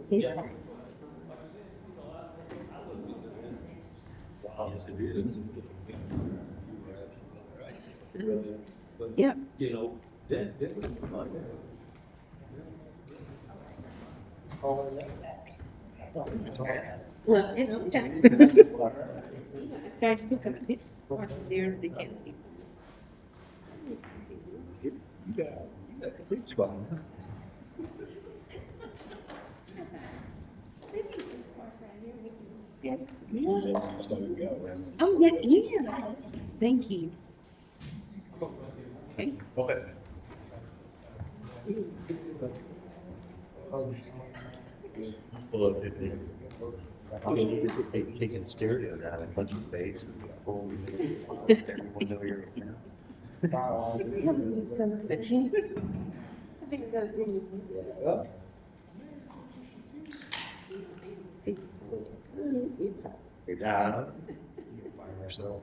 Yes, it is. Yep. You know, that was fun. Well, you know, it's starting to look at this part of there, they can't. You got complete spot. Yes. So you go. Oh, yeah, yeah. Thank you. Okay. Okay. Well, if they can stereo that a bunch of bass and everyone know you're in town. You're down. You're by yourself.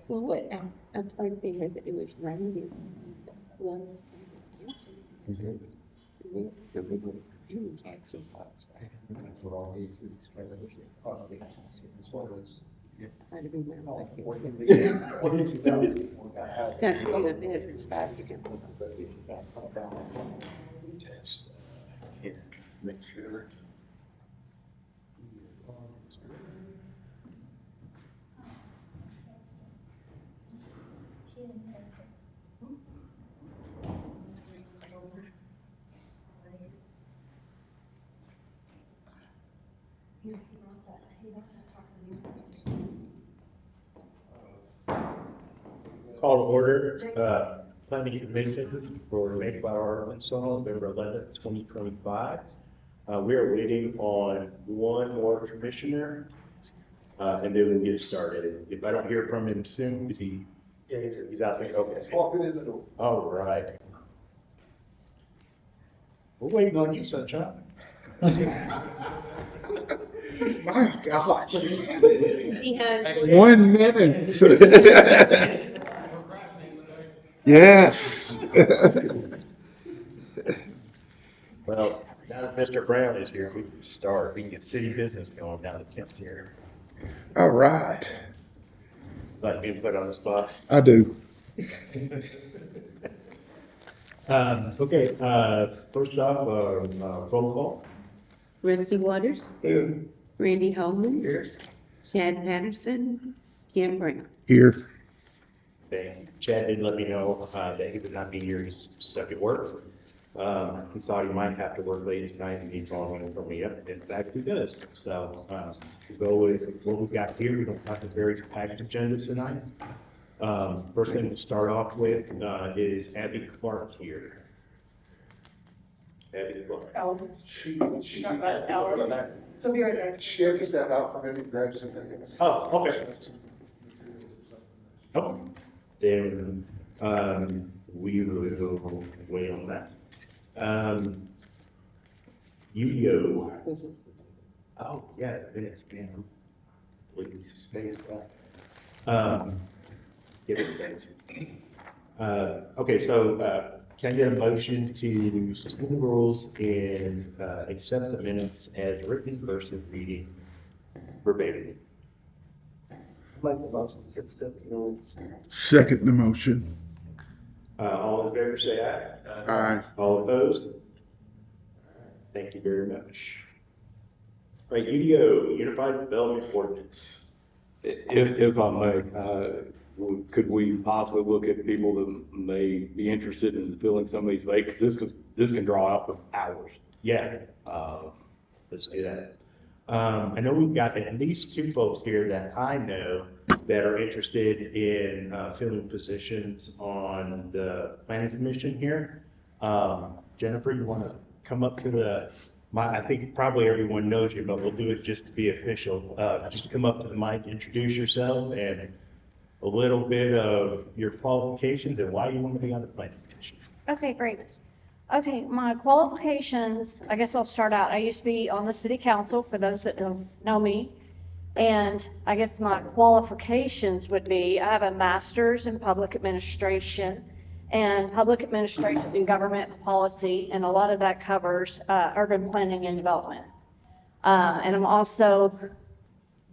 Well, what, I played there that it was raining. Well. That's what all these is. I don't remember. I can't remember. Got to go to bed and start to get. Text, here, make sure. Call to order, planning commission for Mayflower install, November 11th, 2025. We are waiting on one more commissioner, and then we'll get started. If I don't hear from him soon, is he? Yeah, he's out there, okay. Walking in the door. All right. We're waiting on you, sunshine. My gosh. He had. 1 minute. Yes. Well, now that Mr. Brown is here, we can start. We can get city business going now that Kent's here. All right. Like being put on the spot. I do. Okay, first off, roll call. Rusty Waters. Randy Holman. Chad Patterson. Kim Brown. Here. Okay, Chad did let me know, that he would not be here, he's stuck at work. He thought he might have to work late tonight and he's following for me up, in fact, he does. So, to go with what we've got here, we don't have a very packed agenda tonight. First thing to start off with, is Abby Clark here. Abby Clark. She She'll be right back. She had to step out for a minute, grab some things. Oh, okay. Oh, then, we will wait on that. UDO. Oh, yeah, it's been completely spaced out. Give it a second. Okay, so, can I get a motion to suspend the rules and, accept the minutes as written versus reading verbatim? Make the motion to accept the minutes. Second the motion. All in favor, say aye. Aye. All opposed? Thank you very much. All right, UDO, Unified Development Ordinance. If I may, could we possibly look at people that may be interested in filling some of these vacancies? This can draw out for hours. Yeah, let's do that. I know we've got at least two folks here that I know that are interested in, filling positions on the planning commission here. Jennifer, you want to come up to I think probably everyone knows you, but we'll do it just to be official. Just come up to the mic, introduce yourself and a little bit of your qualifications and why you want to be on the planning commission. Okay, great. Okay, my qualifications, I guess I'll start out. I used to be on the city council, for those that don't know me. And I guess my qualifications would be, I have a master's in public administration and public administration and government policy, and a lot of that covers urban planning and development. And I'm also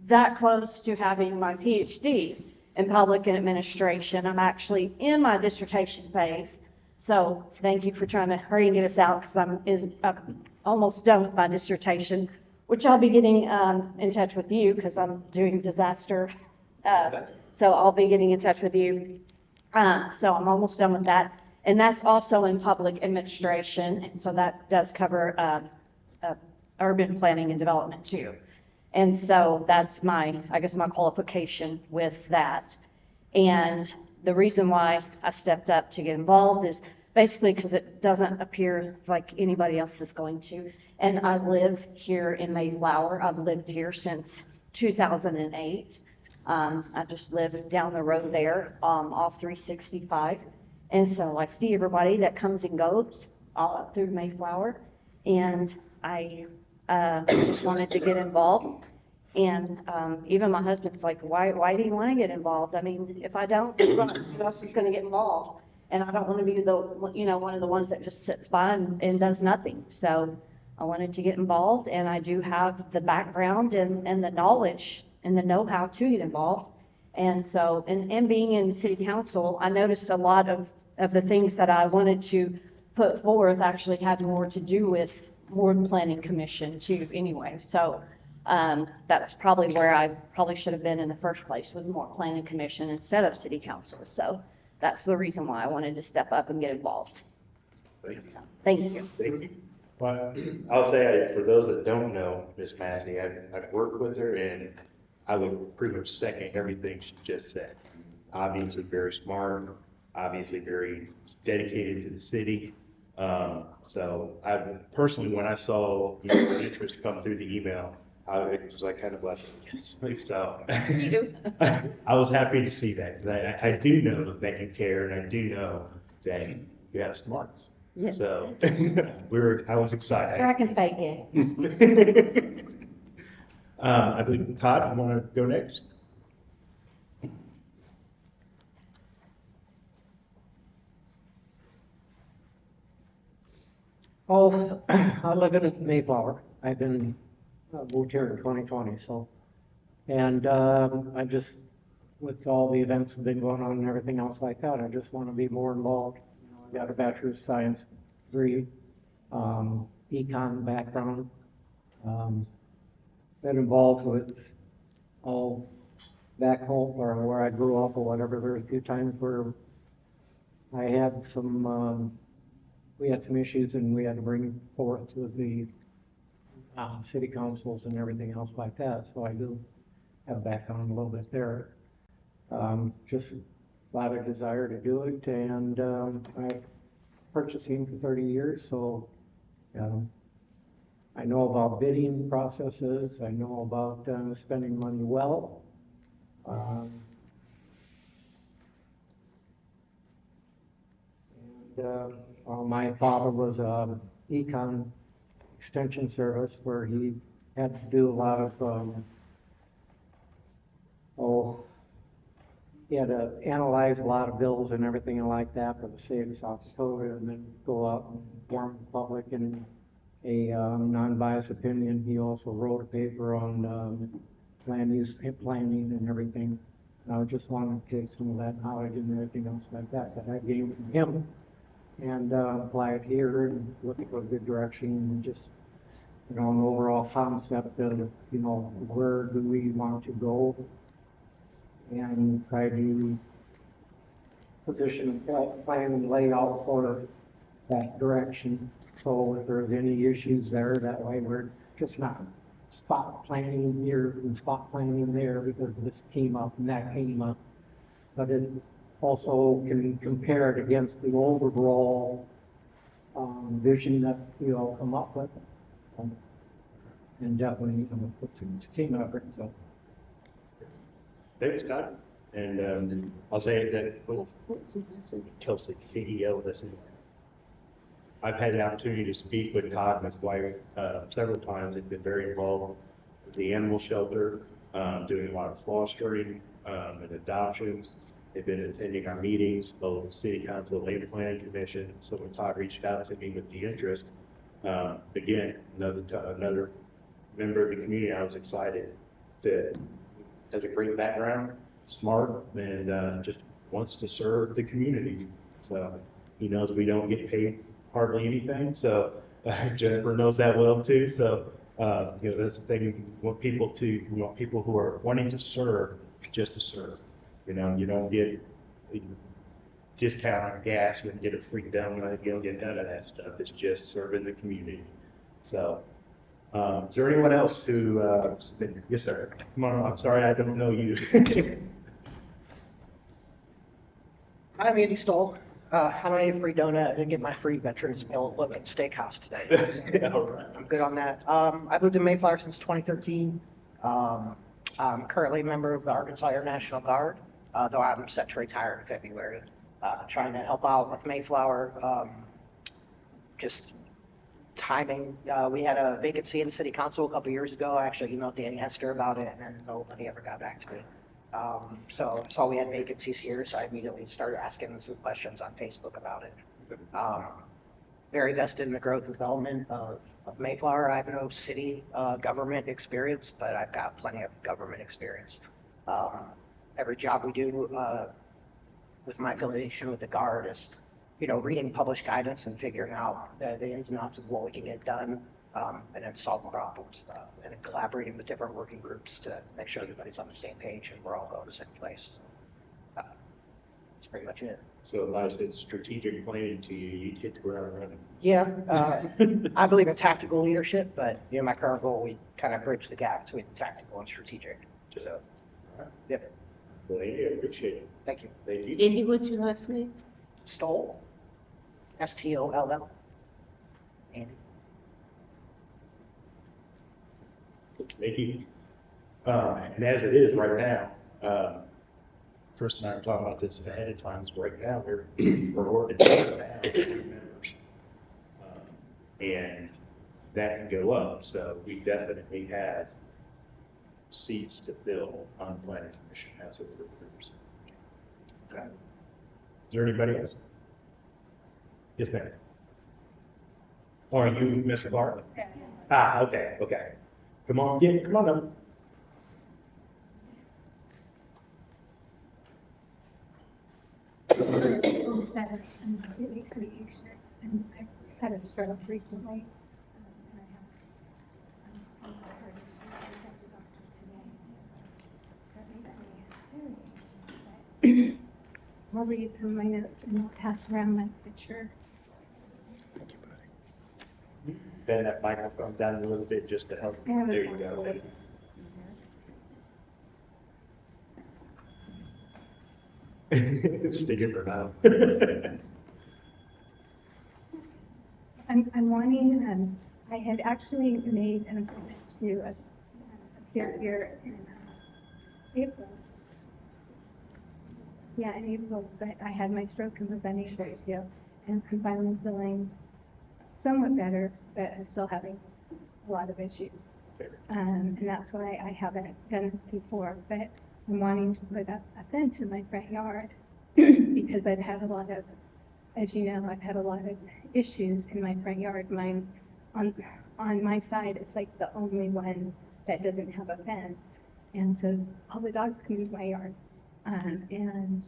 that close to having my PhD in public administration. I'm actually in my dissertation phase. So thank you for trying to hurry and get us out because I'm almost done with my dissertation, which I'll be getting in touch with you because I'm doing disaster. So I'll be getting in touch with you. So I'm almost done with that. And that's also in public administration. And so that does cover urban planning and development too. And so that's my, I guess, my qualification with that. And the reason why I stepped up to get involved is basically because it doesn't appear like anybody else is going to. And I live here in Mayflower. I've lived here since 2008. I just live down the road there, off 365. And so I see everybody that comes and goes all up through Mayflower. And I just wanted to get involved. And even my husband's like, why do you want to get involved? I mean, if I don't, who else is going to get involved? And I don't want to be the, you know, one of the ones that just sits by and does nothing. So I wanted to get involved, and I do have the background and the knowledge and the know-how to get involved. And so, and being in city council, I noticed a lot of the things that I wanted to put forth actually had more to do with Ward Planning Commission too anyway. So that's probably where I probably should have been in the first place, with more planning commission instead of city council. So that's the reason why I wanted to step up and get involved. So, thank you. Thank you. Well, I'll say, for those that don't know Miss Massey, I've worked with her, and I would pretty much second everything she just said. Obviously very smart, obviously very dedicated to the city. So I personally, when I saw the interest come through the email, I was like kind of blessed. Yes. So I was happy to see that. 'Cause I do know that you care, and I do know that you have smarts. Yeah. So I was excited. I can fake it. I believe Todd, you want to go next? Oh, I live in Mayflower. I've been moved here in 2020, so. And I just, with all the events that have been going on and everything else like that, I just want to be more involved. You know, I've got a bachelor's of science degree, econ background. Been involved with all back home or where I grew up or whatever. There were a few times where I had some, we had some issues and we had to bring forth to the city councils and everything else like that. So I do have background a little bit there. Just a lot of desire to do it, and I've purchasing for 30 years, so I know about bidding processes. I know about spending money well. My father was econ extension service where he had to do a lot of, he had to analyze a lot of bills and everything like that for the state of South Dakota, and then go out and inform the public in a non-biased opinion. He also wrote a paper on land use planning and everything. And I just wanted to take some of that knowledge and everything else like that I gained from him and apply it here and look for a good direction and just, you know, an overall concept of, you know, where do we want to go, and try to position a plan and lay out for that direction. So if there's any issues there, that way we're just not spot planning here and spot planning there because this came up and that came up. But it also can compare it against the overall vision that we all come up with. And definitely, you know, put some team effort. So. Thanks, Todd. And I'll say that Kelsey, KDO, listen. I've had the opportunity to speak with Todd and his wife several times. They've been very involved with the animal shelter, doing a lot of fostering and adoptions. They've been attending our meetings, both city council and planning commission. So when Todd reached out to me with the interest, again, another member of the community, I was excited that has a great background, smart, and just wants to serve the community. So he knows we don't get paid hardly anything, so Jennifer knows that well too. So that's the thing. We want people who are wanting to serve just to serve. You don't get a discount on gas, you don't get a free donut, you don't get none of that stuff. It's just serving the community. So, is there anyone else who, yes, sir. Come on, I'm sorry, I don't know you. I'm Andy Stoll. I don't need a free donut. I didn't get my free Veterans Meal at Woodland Steakhouse today. All right. I'm good on that. I've lived in Mayflower since 2013. I'm currently a member of the Arkansas Air National Guard, though I'm set to retire in February. Trying to help out with Mayflower. Just timing. We had a vacancy in the city council a couple years ago. I actually emailed Danny Hester about it, and nobody ever got back to me. So I saw we had vacancies here, so I immediately started asking some questions on Facebook about it. Very vested in the growth and development of Mayflower. I have no city government experience, but I've got plenty of government experience. Every job we do with my affiliation with the Guard is, reading published guidance and figuring out the ins and outs of what we can get done, and then solving problems, and then collaborating with different working groups to make sure everybody's on the same page and we're all going to the same place. That's pretty much it. So if I said strategic planning to you, you'd hit the ground running. Yeah, I believe in tactical leadership, but my current goal, we kind of bridge the gap between tactical and strategic. So, yep. Well, I appreciate it. Thank you. Thank you. Andy, what's your last name? Stoll, Stoll, Andy. Thank you. And as it is right now, Chris and I were talking about this ahead of time. So right now we're ordering down 3 members, and that can go up. So we definitely have seats to fill on the planning commission as it recruits. Okay. Is there anybody else? Yes, ma'am. Or are you Mr. Clark? Ah, okay. Come on up. It makes me anxious, and I've had a stroke recently. And I have the doctor today. That makes me very anxious. But I'll read some of my notes and I'll pass around my picture. Bend that microphone down a little bit just to help. I have a There you sound go. voice. Stick it for now. I'm wanting, I had actually made an appointment to appear here in April. Yeah, in April, but I had my stroke and was unable to, and I'm finally feeling somewhat better, but I'm still having a lot of issues. And that's why I haven't done this before, but I'm wanting to put up a fence in my front yard because I've had a lot of, as you know, I've had a lot of issues in my front yard. Mine, on my side, it's like the only one that doesn't have a fence. And so all the dogs come into my yard. And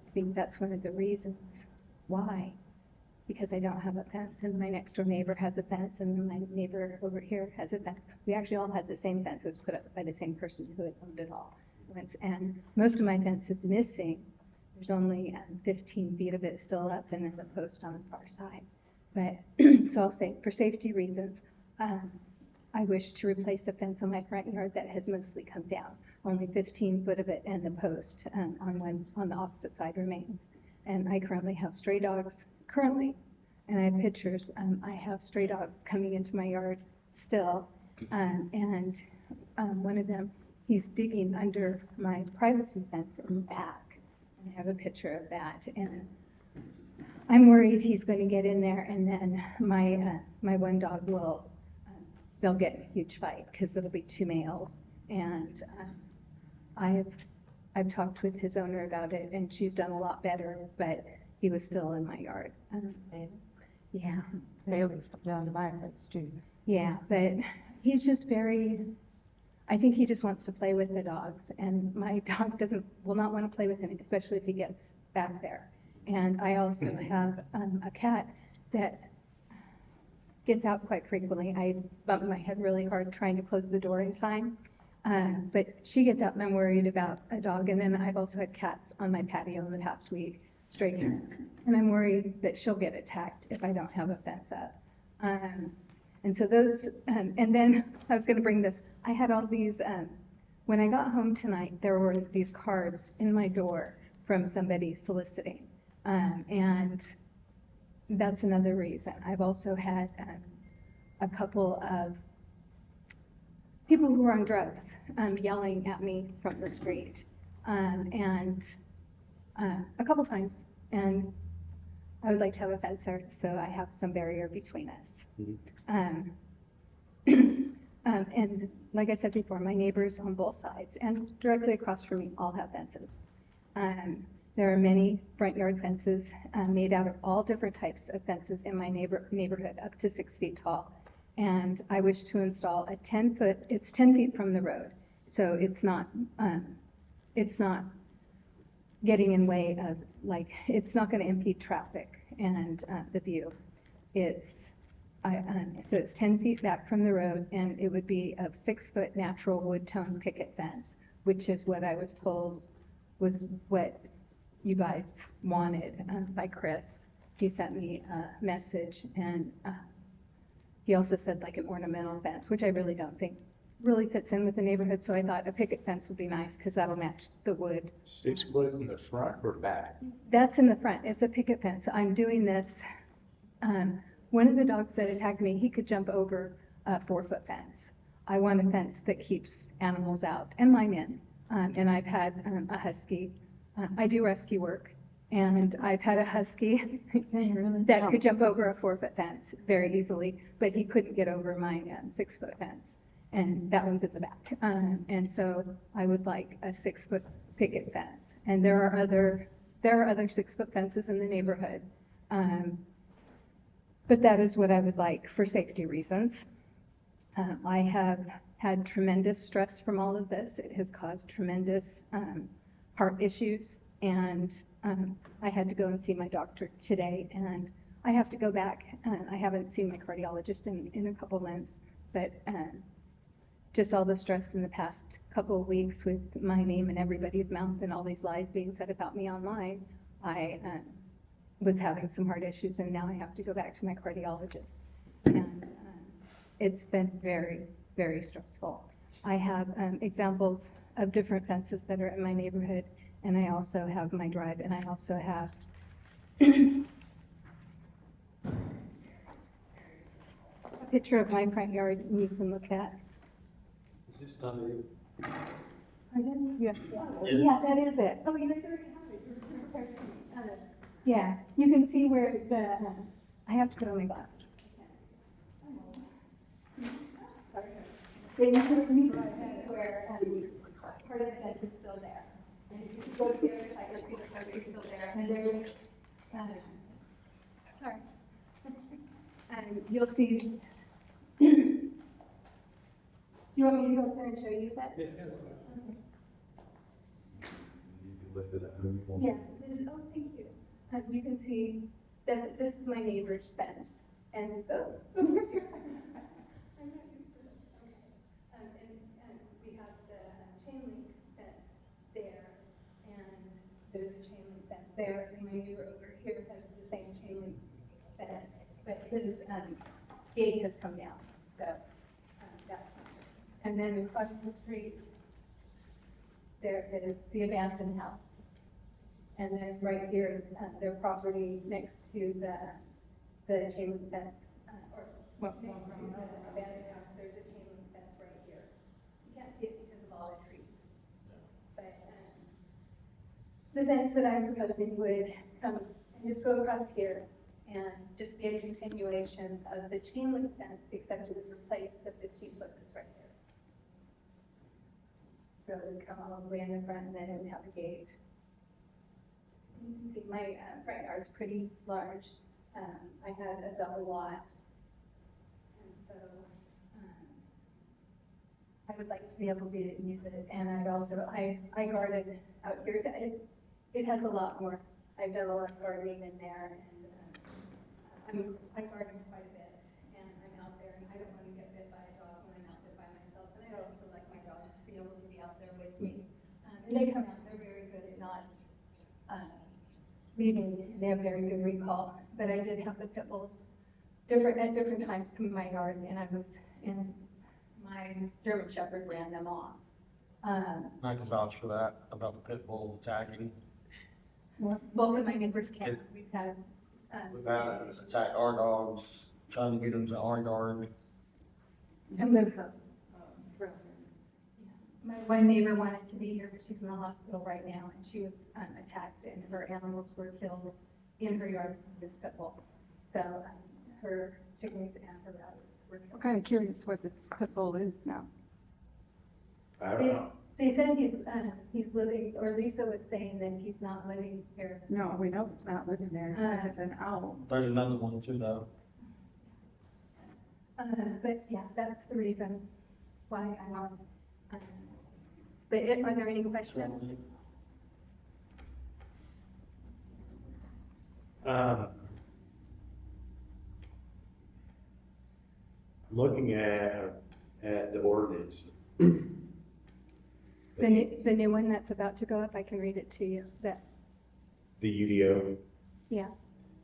I think that's one of the reasons why, because I don't have a fence, and my next door neighbor has a fence, and my neighbor over here has a fence. We actually all had the same fence. It was put up by the same person who had owned it all once. And most of my fence is missing. There's only 15 feet of it still up, and then the post on the far side. But so I'll say, for safety reasons, I wish to replace a fence on my front yard that has mostly come down. Only 15 foot of it, and the post on the opposite side remains. And I currently have stray dogs. And I have pictures. I have stray dogs coming into my yard still, and one of them, he's digging under my privacy fence in the back. And I have a picture of that, and I'm worried he's going to get in there, and then my one dog will, they'll get in a huge fight because it'll be 2 males, and I've talked with his owner about it, and she's done a lot better, but he was still in my yard. Yeah. They always come down to my place too. Yeah, but he's just very, I think he just wants to play with the dogs, and my dog will not want to play with him, especially if he gets back there. And I also have a cat that gets out quite frequently. I bump my head really hard trying to close the door in time. But she gets out and I'm worried about a dog. And then I've also had cats on my patio in the past week, stray cats. And I'm worried that she'll get attacked if I don't have a fence up. And so those, and then I was going to bring this. I had all these, when I got home tonight, there were these cards in my door from somebody soliciting. And that's another reason. I've also had a couple of people who are on drugs yelling at me from the street, and a couple times. And I would like to have a fence there so I have some barrier between us. And like I said before, my neighbors on both sides and directly across from me all have fences. There are many front yard fences made out of all different types of fences in my neighborhood, up to 6 feet tall. And I wish to install a 10-foot, it's 10 feet from the road. So it's not getting in way of, like, it's not gonna impede traffic and the view. So it's 10 feet back from the road, and it would be a 6-foot natural wood tone picket fence, which is what I was told was what you guys wanted by Chris. He sent me a message, and he also said like an ornamental fence, which I really don't think really fits in with the neighborhood. So I thought a picket fence would be nice because that'll match the wood. 6 foot in the front or back? That's in the front. It's a picket fence. I'm doing this. One of the dogs that attacked me, he could jump over a 4-foot fence. I want a fence that keeps animals out and mine in. And I've had a husky. I do rescue work, and I've had a husky that could jump over a 4-foot fence very easily, but he couldn't get over my 6-foot fence, and that one's at the back. And so I would like a 6-foot picket fence. And there are other 6-foot fences in the neighborhood, but that is what I would like for safety reasons. I have had tremendous stress from all of this. It has caused tremendous heart issues, and I had to go and see my doctor today, and I have to go back. I haven't seen my cardiologist in a couple months, but just all the stress in the past couple of weeks with my name in everybody's mouth and all these lies being said about me online, I was having some heart issues, and now I have to go back to my cardiologist. And it's been very, very stressful. I have examples of different fences that are in my neighborhood, and I also have my drive, and I also have a picture of my front yard you can look at. Is this not it? Pardon? Yeah. Yeah, that is it. Oh, you guys already have it. You're prepared for me. Yeah, you can see where the, I have to put on my glasses. Sorry. They never me where part of the fence is still there. And if you go to the other side, you'll see the part is still there. And there's, sorry. You'll see. You want me to go up there and show you that? Yeah, that's fine. Yeah, oh, thank you. You can see, this is my neighbor's fence, and, oh. I'm not used to it, okay. And we have the chain link fence there, and there's a chain link fence there, and my neighbor over here has the same chain link fence, but his, gate has come down, so, that's not good. And then across the street, there is the abandoned house. And then right here, their property next to the chain link fence, next to the abandoned house, there's a chain link fence right here. You can't see it because of all the trees. But the fence that I'm proposing would come and just go across here and just be a continuation of the chain link fence, except it would replace the 15-foot that's right there. So it would come all the way in the front and then it would have a gate. You can see my front yard's pretty large. I had a double lot. And so I would like to be able to use it. And I'd also, I garden out here. It has a lot more. I've done a lot of gardening in there. And I garden quite a bit. And I'm out there and I don't want to get bit by a dog when I'm out there by myself. And I also like my dogs to be able to be out there with me. And they come out, they're very good at not leaving. They have very good recall. But I did have the pit bulls at different times come in my yard, and my German Shepherd ran them off. I can vouch for that, about the pit bulls attacking. Both of my neighbors can. We've had We've had attack our dogs, trying to get them to our yard. and there's my one neighbor wanted to be here, but she's in the hospital right now, and she was attacked, and her animals were killed in her yard with this pit bull. So her chickens and her rabbits were I'm killed. kind of curious what this pit bull is now. I don't know. They said he's living, or Lisa was saying that he's not living here. No, we know it's not living there. It's an owl. There's another one too, though. But yeah, that's the reason why I want. But are there any questions? Looking at the ordinance. The new one that's about to go up, I can read it to you. That's, The UDO. yeah.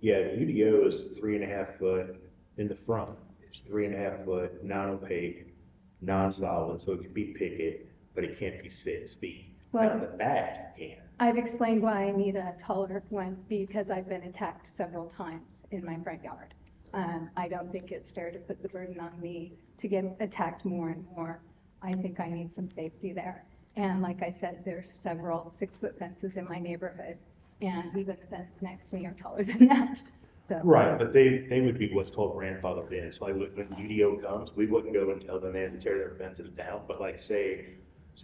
Yeah, the UDO is 3.5 foot in the front. It's 3.5 foot, non-opaque, non-solid, so it can be picket, but it can't be 6 feet. Well- Now, the back you can. I've explained why I need a taller one because I've been attacked several times in my front yard. I don't think it's fair to put the burden on me to get attacked more and more. I think I need some safety there. And like I said, there's several 6-foot fences in my neighborhood, and even the fences next to me are taller than that. So. Right, but they would be what's called grandfathered in. So like when UDO comes, we wouldn't go and tell them they have to tear their fences down. But like say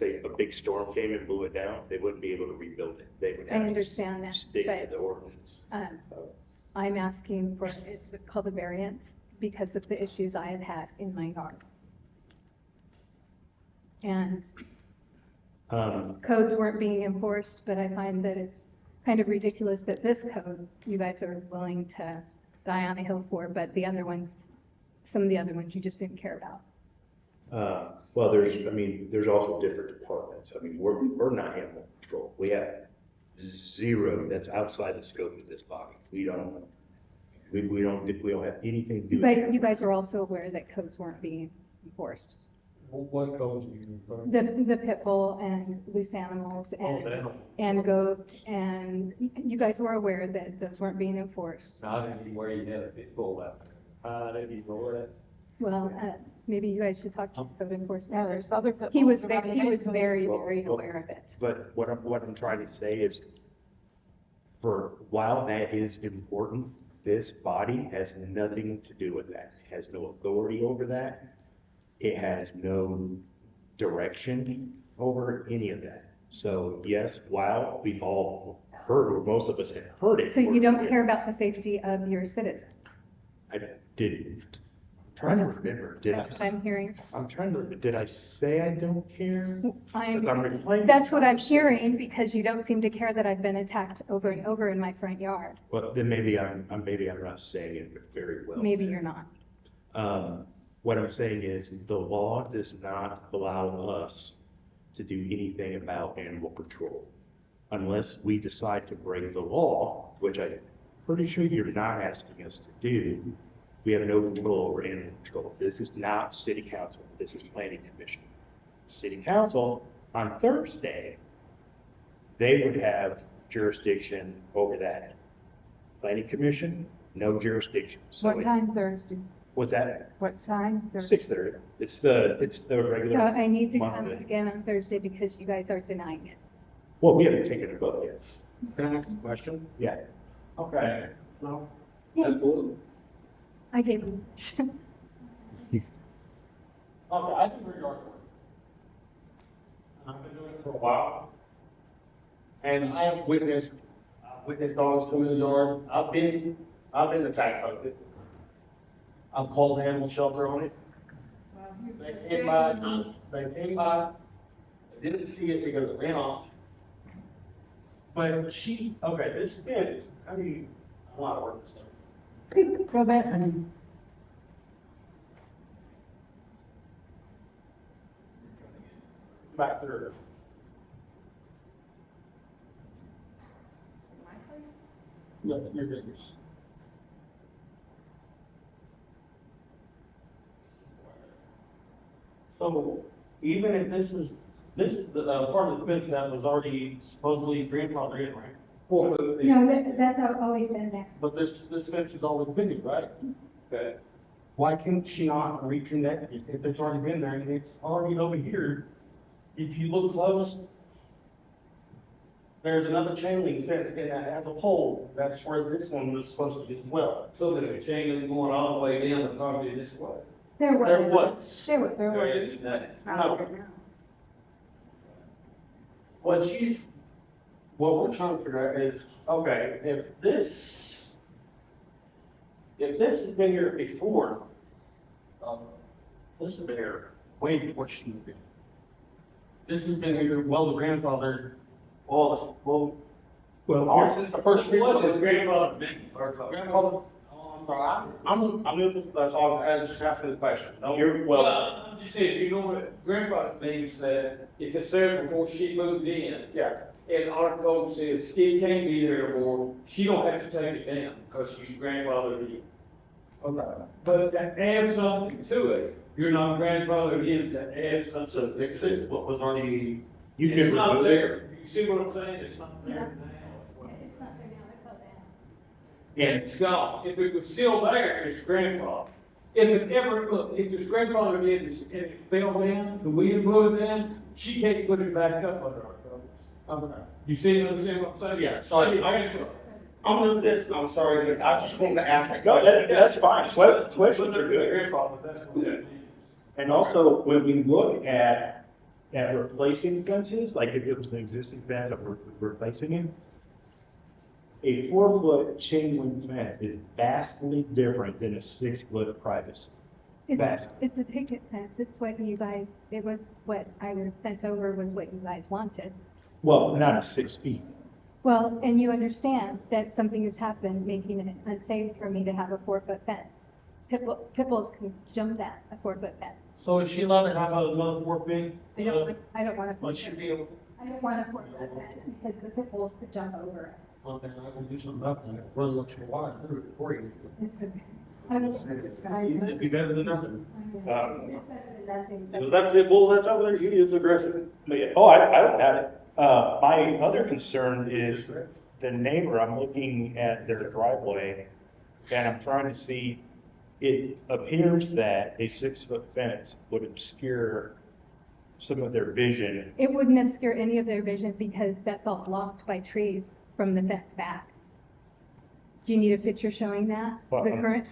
a big storm came and blew it down, they wouldn't be able to rebuild it. They would I have to understand that, stick to but the ordinance. I'm asking for, it's called a variance because of the issues I have had in my yard. And codes weren't being enforced, but I find that it's kind of ridiculous that this code, you guys are willing to die on a hill for, but the other ones, some of the other ones you just didn't care about. Well, there's also different departments. I mean, we're not animal control. We have zero that's outside the scope of this body. We don't have anything to do with But it. you guys are also aware that codes weren't being enforced. What codes are you referring? The pit bull and loose animals and goat, and you guys were aware that those weren't being enforced. Not anywhere you had a pit bull out there. Anymore that. Well, maybe you guys should talk to code enforcement. Yeah, there's other pit bulls. He was around very, the he was neighborhood. very, very aware of it. But what I'm trying to say is, while that is important, this body has nothing to do with that. It has no authority over that. It has no direction over any of that. So yes, while we've all heard, or most of us have heard it. So you don't care about the safety of your citizens? I didn't. I'm trying to remember. That's what I'm hearing. I'm trying to, did I say I don't care? I'm, Because I'm replaying. that's what I'm hearing, because you don't seem to care that I've been attacked over and over in my front yard. Well, then maybe I'm not saying it very well. Maybe you're not. What I'm saying is the law does not allow us to do anything about animal control unless we decide to break the law, which I'm pretty sure you're not asking us to do. We have no control over animal control. This is not city council. This is planning commission. City council on Thursday, they would have jurisdiction over that. Planning commission, no jurisdiction. So What time Thursday? What's that? What time Thursday? 6:30. It's the regular. So I need to come Monday. again on Thursday because you guys are denying it. Well, we haven't taken a vote yet. Can I ask a question? Yeah. Okay. No. Yeah. Absolutely. I gave you. Okay, I can read your argument. I've been doing it for a while. And I have witnessed dogs come in the yard. I've been attacked by it. I've called the animal shelter on it. They came by, they didn't see it because it ran off. But okay, this fence, I don't know how to work this thing. Go back. Back through. No, your goodness. So even if this is part of the fence that was already supposedly grandfathered in, right? 4 foot. No, that's always been there. But this fence has always been here, right? Okay. Why can't she not reconnect it if it's already been there and it's already over here? If you look close, there's another chain link fence and that has a pole. That's where this one was supposed to be as well. So there's a chain link going all the way down the property this way. There was. There was. There was. There is that. It's not there now. What we're trying to figure out is, okay, if this has been here before, this has been here way before she moved in. This has been here, well, the grandfather, all since the first. What is grandfather mean? Grandfather, oh, I'm sorry, I'm new, that's all, I was just asking the question. No, Well, I'm just saying, you know what grandfather means, that if it's there before she moved in, yeah. and our code says it can't be there anymore, she don't have to take it down, because she's grandfathered in. Okay. But to add something to it, you're not grandfathered in to add something. So fix it, what was already, you It's can not remove it. there. You see what I'm saying? It's not there now. It's not there now, it fell down. And It's gone. If it was still there, it's grandfather. If it ever, look, if it's grandfather in, and it fell down, the wind blew it down, she can't put it back up under our codes. Okay. You see, understand what I'm saying? Yeah, sorry. I'm new to this, I'm sorry, but I just wanted to ask. No, that's fine. Questions are good. Grandfather, that's what that means. And also, when we look at replacing fences, like if it was an existing fence that we're replacing it, a 4-foot chain link fence is vastly different than a 6-foot privacy. It's a picket fence. It's what you guys, it was what I was sent over was what you guys wanted. Well, not at 6 feet. Well, and you understand that something has happened, making it unsafe for me to have a 4-foot fence. Pitbulls can jump that, a 4-foot fence. So is she allowed to have another 4 feet? I don't want to. What should be, I don't want a 4-foot fence because the pit bulls could jump over it. okay, I can do something about that, run electric wire through it for you. It's okay. I will. It'd be better than nothing. It's better than nothing, but- So that pit bull that's over there, he is aggressive. Oh, I don't doubt it. My other concern is the neighbor. I'm looking at their driveway and I'm trying to see, it appears that a 6-foot fence would obscure some of their vision. It wouldn't obscure any of their vision because that's all blocked by trees from the fence back. Do you need a picture showing that? The current,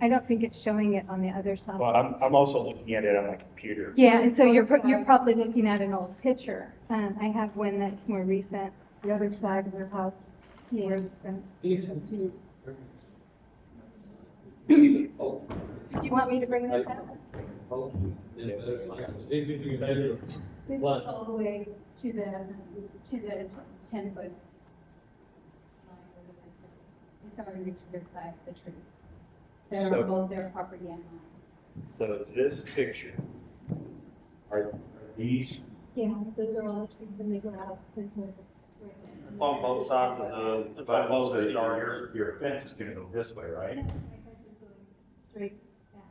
I don't think it's showing it on the other side. Well, I'm also looking at it on my computer. Yeah, and so you're probably looking at an old picture. I have one that's more recent. The other side of their house. Yeah. Oh. Did you want me to bring this up? This is all the way to the 10-foot. It's already obscured by the trees. They're So- both their property and mine. So it's this picture. Are these, Yeah, those are all the trees and they go out. On both sides of the your fence is gonna go this way, No, right? my fence is going straight back.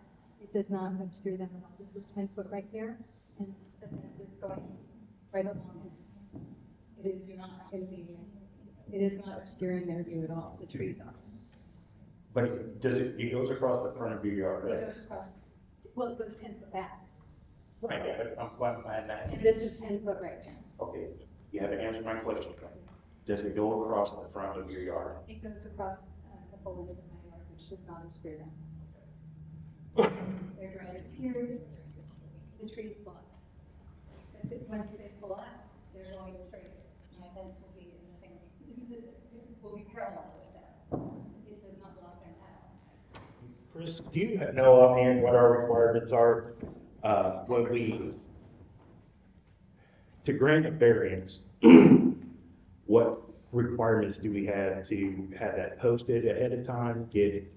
It does not obscure them at all. This is 10 foot right here, and the fence is going right along it. It is not going to be, it is not obscuring their view at all. The trees are. But it goes across the front of your yard, It right? goes across, well, it goes 10 foot back, Right, yeah, I'm quite glad that. and this is 10 foot right here. Okay, you haven't answered my question. Does it go across the front of your yard? It goes across the whole end of my yard, which does not obscure them. Their drive is here, the trees block. once they pull out, they're going straight. My fence will be in the same, will be parallel with that. It does not block their path. Chris, do you know offhand what our requirements are, when we, to grant a variance, what requirements do we have to have that posted ahead of time, get?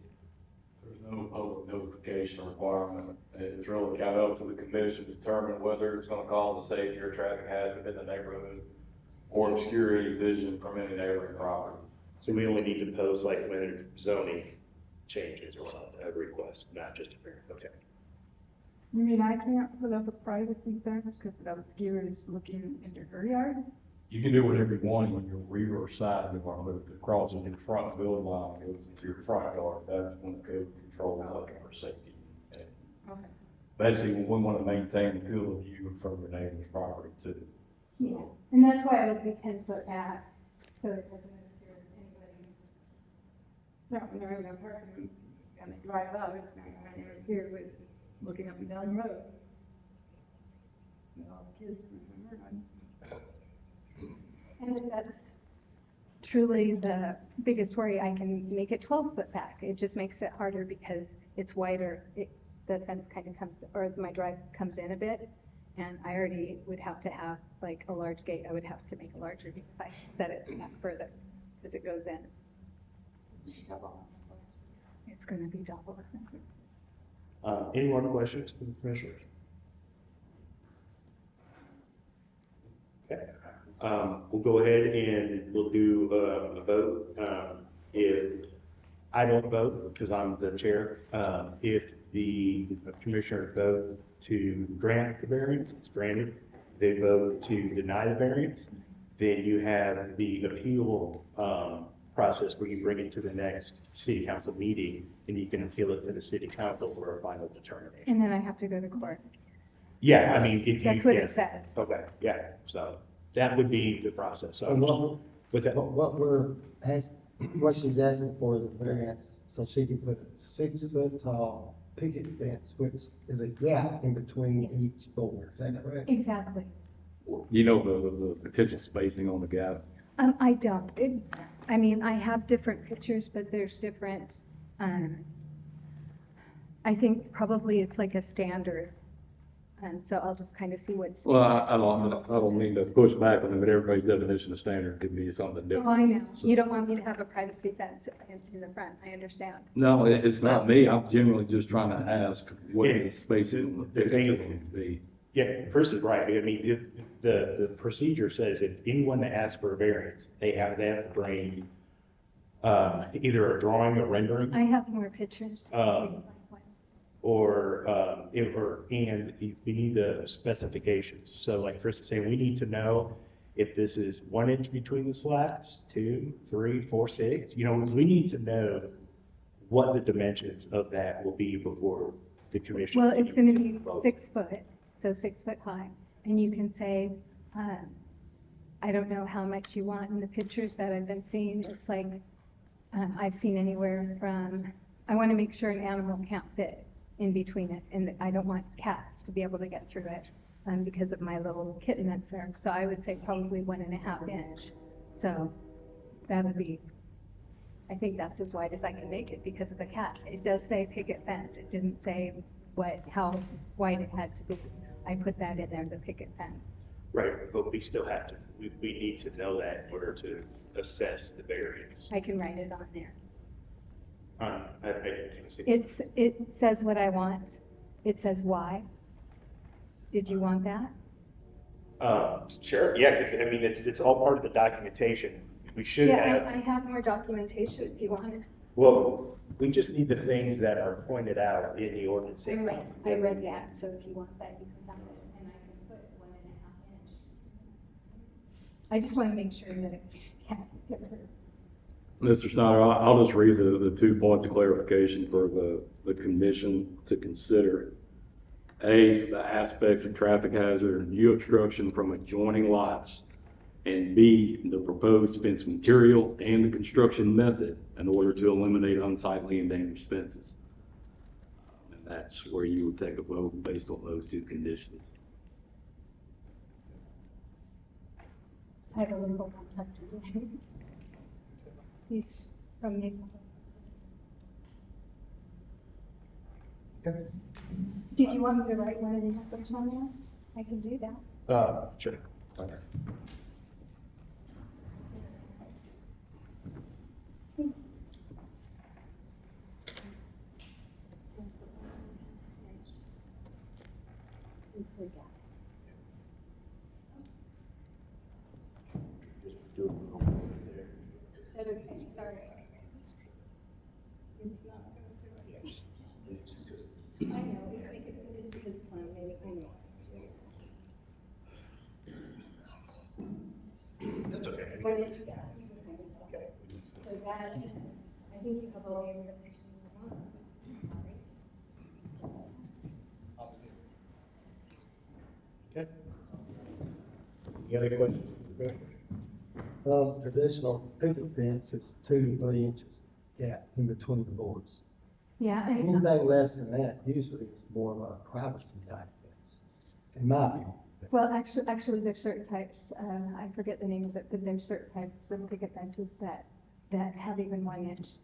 There's no public notification requirement. It's really kind of up to the commission to determine whether it's gonna cause a safety or traffic hazard in the neighborhood or obscure any vision from any neighboring property. So we only need to post like when zoning changes or something, a request, not just a variance, okay? You mean I can't put up a privacy fence because it obscures looking into her yard? You can do whatever you want on your rear side of the car, but if it crosses in front of the building line, goes into your front yard, that's when the code control is looking for safety. And Okay. basically, we want to maintain the field of view from your neighbor's property too. Yeah, and that's why it would be 10 foot back, so it doesn't obscure anybody's. No, when they're in their apartment and they drive out, it's not going to interfere with looking up and down the road. You know, kids, remember, And if that's truly the biggest worry, I can make it 12 foot back. It just makes it harder because it's wider. The fence kind of comes, or my drive comes in a bit. And I already would have to have like a large gate. I would have to make a larger gate if I set it back further as it goes in. It's gonna be double. Any more questions from the commissioners? Okay, we'll go ahead and we'll do a vote. If I don't vote, because I'm the chair, if the commissioners vote to grant the variance, it's granted. They vote to deny the variance, then you have the appeal process where you bring it to the next city council meeting and you can appeal it to the city council for a final determination. And then I have to go to court. Yeah, I mean, if you. That's what yeah. it says. Okay, yeah, so that would be the process. So, with that, What she's asking for is a variance, so she can put a 6 foot tall picket fence, which is a gap in between each board, is that correct? Exactly. You know the potential spacing on the gap? I don't. I mean, I have different pictures, but there's different, I think probably it's like a standard. And so I'll just kind of see what's. Well, I don't mean to push back on it, but everybody's definition of standard could be something Oh, different. I know. You don't want me to have a privacy fence in the front. I understand. No, it's not me. I'm generally just trying to ask what the spacing on the picture would be. yeah, Chris is right. I mean, the procedure says if anyone that asks for a variance, they have to bring either a drawing, a rendering, I have more pictures. and you need the specifications. So like Chris is saying, we need to know if this is 1 inch between the slats, 2, 3, 4, 6. You know, we need to know what the dimensions of that will be before the commission. Well, it's going to be vote. 6 foot, so 6 foot high. And you can say, I don't know how much you want in the pictures that I've been seeing. It's like, I've seen anywhere from, I want to make sure an animal can't fit in between it. And I don't want cats to be able to get through it because of my little kitten that's there. So I would say probably 1.5 inch. So that would be, I think that's as wide as I can make it because of the cat. It does say picket fence. It didn't say how wide it had to be. I put that in there, the picket fence. Right, but we still have to, we need to know that in order to assess the variance. I can write it on there. I can see. It says what I want. It says why. Did you want that? Sure, yeah, because I mean, it's all part of the documentation. We should Yeah, I have, have more documentation if you want it. well, we just need the things that are pointed out in the ordinance. I read that, so if you want that, you can have it, and I can put 1.5 inch. I just want to make sure that it can't get hurt. Mr. Snyder, I'll just read the 2 points of clarification for the commission to consider. A, the aspects of traffic hazard and view obstruction from adjoining lots. And B, the proposed fence material and the construction method in order to eliminate unsightly and dangerous fences. And that's where you would take a vote based on those 2 conditions. I have a local contractor. He's from Mayflower. Did you want me to write one of these up on there? I can do that. Sure. That's okay, sorry. It's not going to. I know, it's because it's not maybe, I know. That's okay. When it's, yeah. So that, I think you have all the information you want. Okay. You got any questions? Traditional picket fence is 2 to 3 inches gap in between the boards. Yeah, Anything less than that usually is more of a privacy type fence, in my opinion. well, actually, there's certain types, I forget the name of it, but there's certain types of picket fences that have even 1 inch.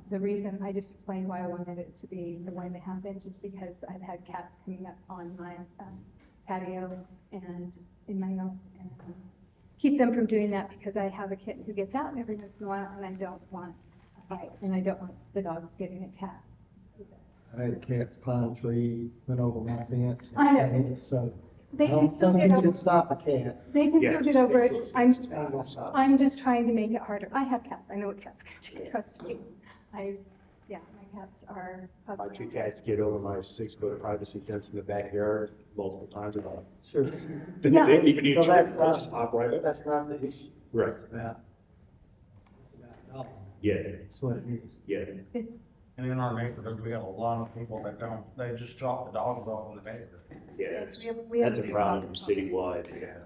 The reason, I just explained why I wanted it to be the 1.5 inches, because I've had cats coming up on my patio and in my yard. And keep them from doing that, because I have a kitten who gets out every once in a while, and I don't want a fight, and I don't want the dogs getting a cat. I had cats climb a tree, went over my fence. I know. So, They I can don't still think get you over, can stop a cat. they can still get over it. I'm Stop. I'm just trying to make it harder. I have cats. I know what cats can do, trust me. Yeah, my cats are. My 2 cats get over my 6-foot privacy fence in the backyard multiple times a month. Sure. They Yeah. don't even need So to that's just not, pop right up. that's not the issue. Right. It's about dogs. Yeah, That's what it is. yeah. And in our neighborhood, we have a lot of people that don't, they just drop the dogs off in the neighborhood. Yeah, Yes, we have that's a big problem dog citywide, yeah.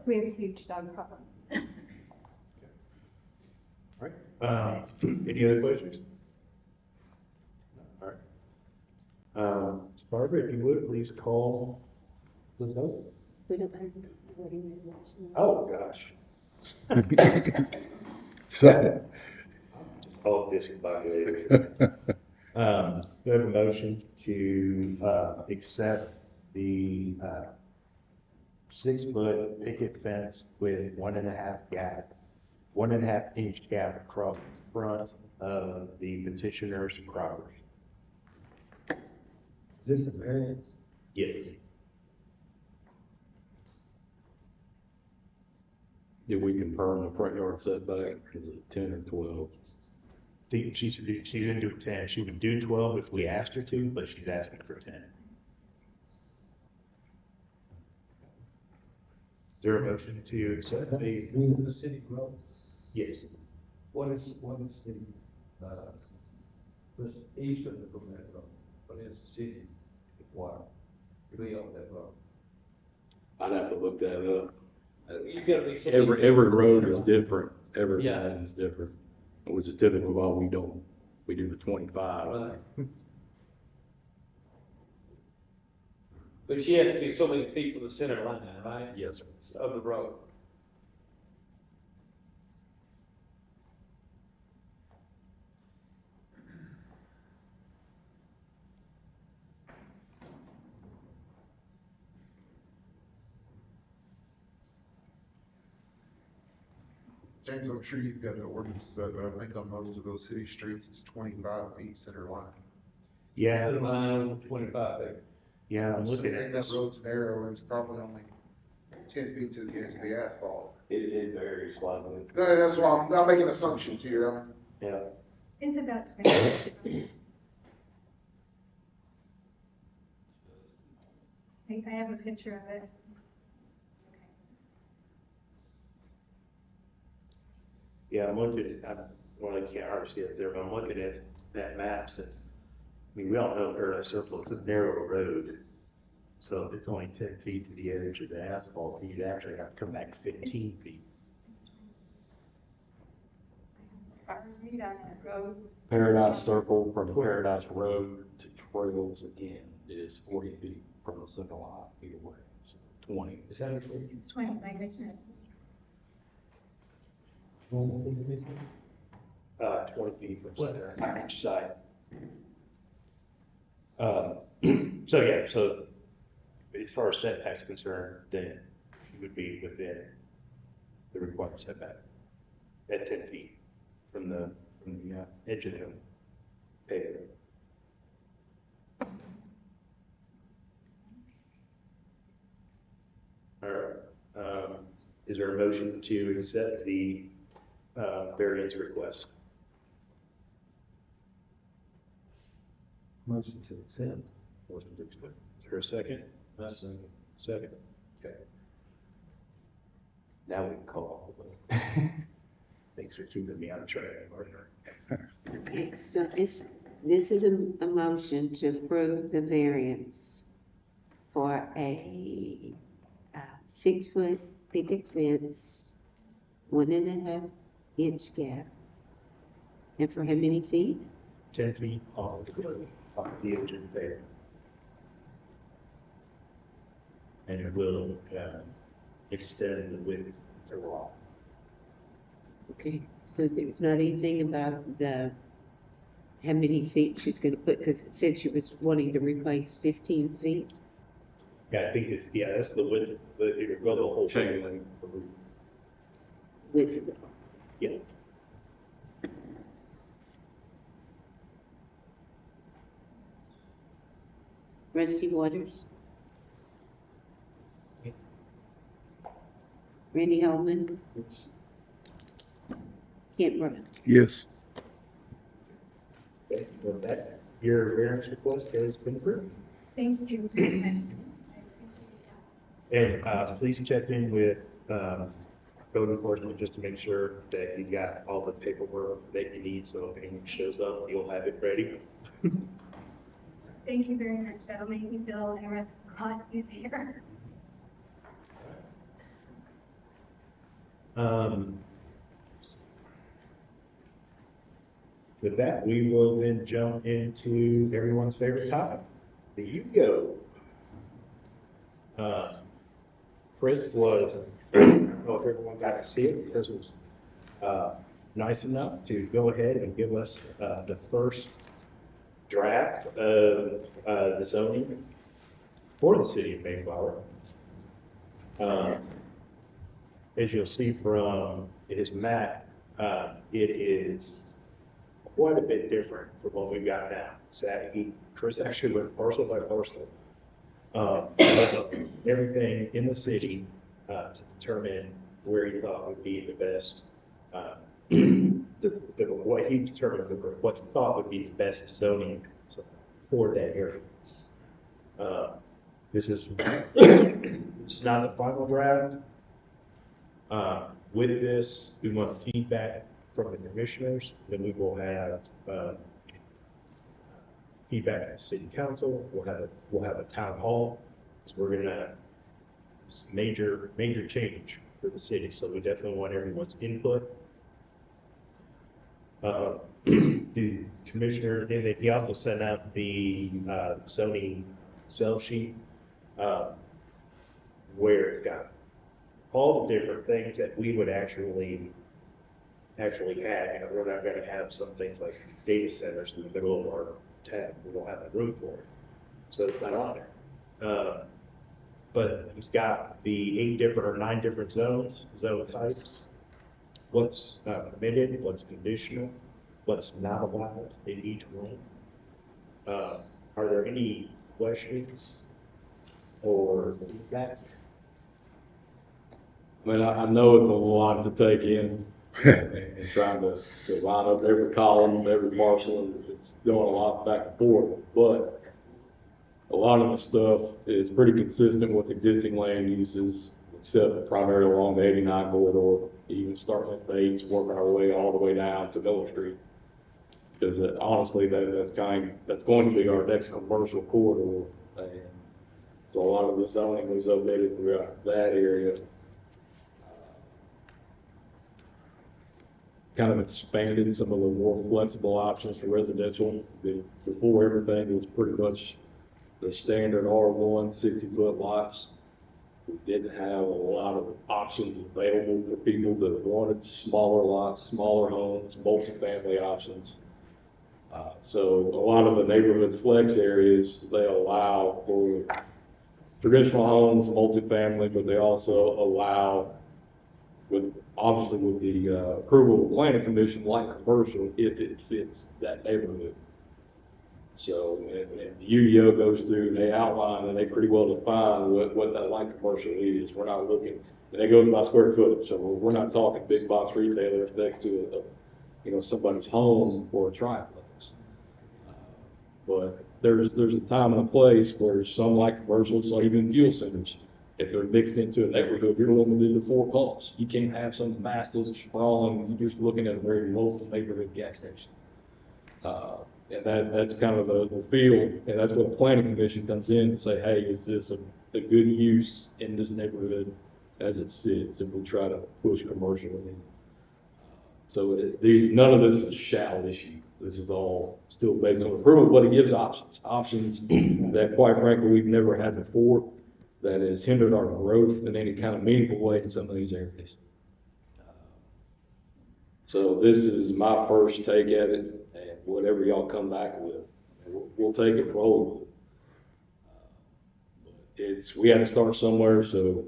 We have a huge dog problem. All right, any other questions? All right. Barbara, if you would, please call the vote. We don't have what he made a motion. Oh, gosh. Second. Just all discombobulated. We have a motion to, accept the, 6-foot picket fence with 1.5 inch gap across the front of the petitioner's property. Is this a variance? Yes. Did we confirm the front yard setback? Is it 10 or 12? She didn't do 10. She would do 12 if we asked her to, but she's asking for 10. Is there a motion to accept the? The city road. Yes. What is the, this eastern of that road, what is the city required to be on that road? I'd have to look that up. You gotta be. Every road is different, every Yeah. line is different, which is typically why we do the 25. Right. But she has to be so many feet from the center line, right? Yes, sir. Of the road. James, I'm sure you've got the ordinances up, but I think on most of those city streets, it's 25 feet center line. Yeah. Center line, 25 feet. Yeah, I'm So looking I at think that this. road's narrow, and it's probably only 10 feet to the edge of the asphalt. It varies slightly. No, that's why I'm not making assumptions here. Yeah. It's about 20. I have a picture of it. Yeah, I'm looking at, well, I can't hardly see it there, but I'm looking at that maps and, I mean, we all know Paradise Circle, it's a narrow road. So if it's only 10 feet to the edge of the asphalt, you'd actually have to come back 15 feet. Read on that road. Paradise Circle from Paradise Road to Trails again is 40 feet from the center line either way, so 20. Is that a? It's 20, like I said. 20 feet from center on each side. So yeah, so as far as setback's concerned, then you would be within the required setback at 10 feet from the edge of the pavement. All right, is there a motion to accept the variance request? Motion to accept. Motion to accept. Is there a second? Second. Okay. Now we can call. Thanks for keeping me on track, partner. Okay, so this is a motion to approve the variance for a 6-foot picket fence, 1.5 inch gap. And for how many feet? 10 feet off the edge of the pavement. And it will extend the width of the wall. Okay, so there's not anything about how many feet she's gonna put, because it said she was wanting to replace 15 feet. Yeah, I think that's the width, but it'll go the whole Chain thing. With, Yeah. Rusty Waters. Randy Holman. Kent Brown. Yes. Okay, with that, your variance request has been approved. Thank you. And please check in with code enforcement just to make sure that you got all the paperwork that you need, so if anything shows up, you'll have it ready. Thank you very much. That'll make me feel the rest a lot easier. With that, we will then jump into everyone's favorite topic, the UGO. Chris was, I don't know if everyone got to see it, Chris was nice enough to go ahead and give us the first draft of the zoning for the city of Mayflower. As you'll see from his map, it is quite a bit different from what we've got now. So Chris actually went parcel by parcel. Everything in the city to determine where he thought would be the best, what he determined, what he thought would be the best zoning for that area. This is it's not the final draft. With this, we want feedback from the commissioners, then we will have feedback at city council. We'll have a town hall. So we're gonna major change for the city. So we definitely want everyone's input. The commissioner, and then he also sent out the zoning cell sheet where it's got all the different things that we would actually have. You know, we're not going to have some things like data centers in the middle of our town. We don't have the room for it, so it's not on there. But he's got the 8 different or 9 different zone types. What's permitted, what's conditional, what's not allowed in each one. Are there any questions or feedback? I mean, I know it's a lot to take in, and trying to line up every column, every parcel, and it's going a lot back and forth, but a lot of the stuff is pretty consistent with existing land uses, except primarily along the 89 corridor, even starting at Bates, working our way all the way down to Miller Street. Because honestly, that's going to be our next commercial corridor, and so a lot of the zoning was updated throughout that area. Kind of expanded some of the more flexible options for residential. Before, everything was pretty much the standard R1 60-foot lots. We didn't have a lot of options available for people that wanted smaller lots, smaller homes, multifamily options. So a lot of the neighborhood flex areas, they allow for traditional homes, multifamily, but they also allow obviously with the approval of the planning commission, light commercial, if it fits that neighborhood. So, and the UDO goes through, they outline and they pretty well define what that light commercial is. We're not looking, and it goes by square footage, so we're not talking big box retailers next to somebody's home or a triplex. But there's a time and a place where some light commercials, or even fuel centers, if they're mixed into a neighborhood, you're limited to 4 calls. You can't have some massive sprawling, you're just looking at a very local neighborhood gas station. And that's kind of the field, and that's where the planning commission comes in and say, hey, is this a good use in this neighborhood as it sits, if we try to push commercial in. So none of this is shall issue. This is all still based on approval, but it gives options that quite frankly, we've never had before, that has hindered our growth in any kind of meaningful way in some of these areas. So this is my first take at it, and whatever y'all come back with, we'll take it, roll with it. We had to start somewhere, so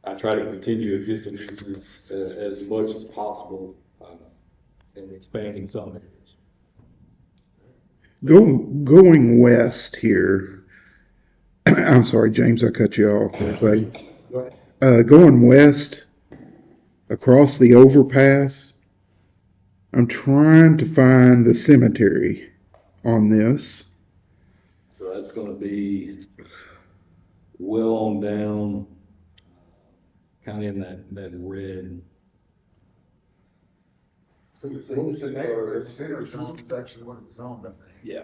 I try to continue existing uses as much as possible and expanding some areas. Going west here, I'm sorry, James, I cut you off there, buddy. Go ahead. Going west across the overpass, I'm trying to find the cemetery on this. So that's going to be well on down, kind of in that red. So it's a neighborhood center zone, it's actually what it's zoned, I think. Yeah.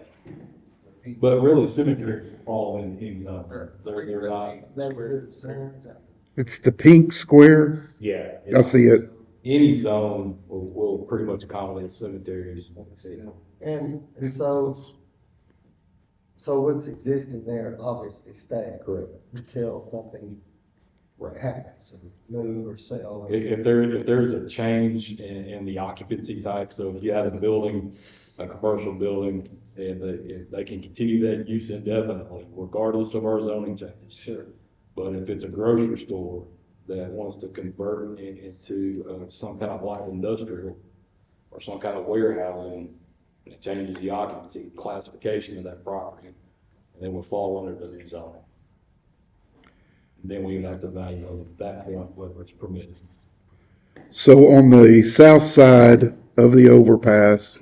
But really, cemeteries fall in any zone. They're not. Neighborhood center. It's the pink square. Yeah. I see it. Any zone will pretty much accommodate cemeteries. And so what's existing there obviously stays. Correct. Until something happens, or move or sell. If there's a change in the occupancy type, so if you have a building, a commercial building, and they can continue that use indefinitely, regardless of our zoning changes. Sure. But if it's a grocery store that wants to convert into some kind of light industrial or some kind of warehousing, it changes the occupancy classification of that property, and then will fall under the new zoning. Then we would have to evaluate at that point whether it's permitted. So on the south side of the overpass,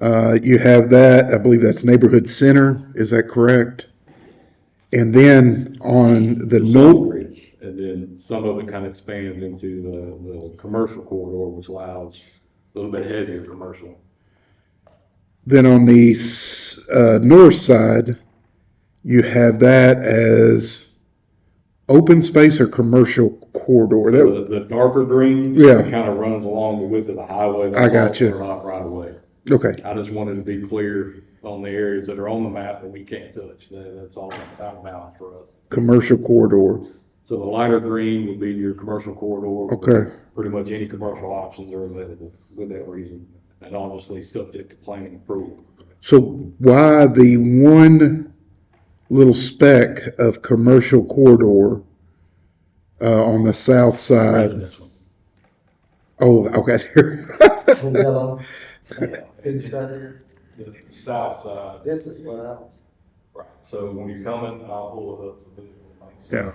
you have that, I believe that's Neighborhood Center, is that correct? And then on the north. And then some of it kind of expands into the commercial corridor, which allows a little bit heavier commercial. Then on the north side, you have that as open space or commercial corridor. The darker green, Yeah. kind of runs along the width of the highway. I got you. Not right away. Okay. I just wanted to be clear on the areas that are on the map that we can't touch. That's all out of bounds for us. Commercial corridor. So the lighter green would be your commercial corridor. Okay. Pretty much any commercial options are available with that reason, and obviously subject to planning approval. So why the one little speck of commercial corridor on the south side? Residential. Oh, okay. Yellow. Yeah. It's better. The south side. This is what else. Right. So when you're coming, I'll pull it up. So Yeah.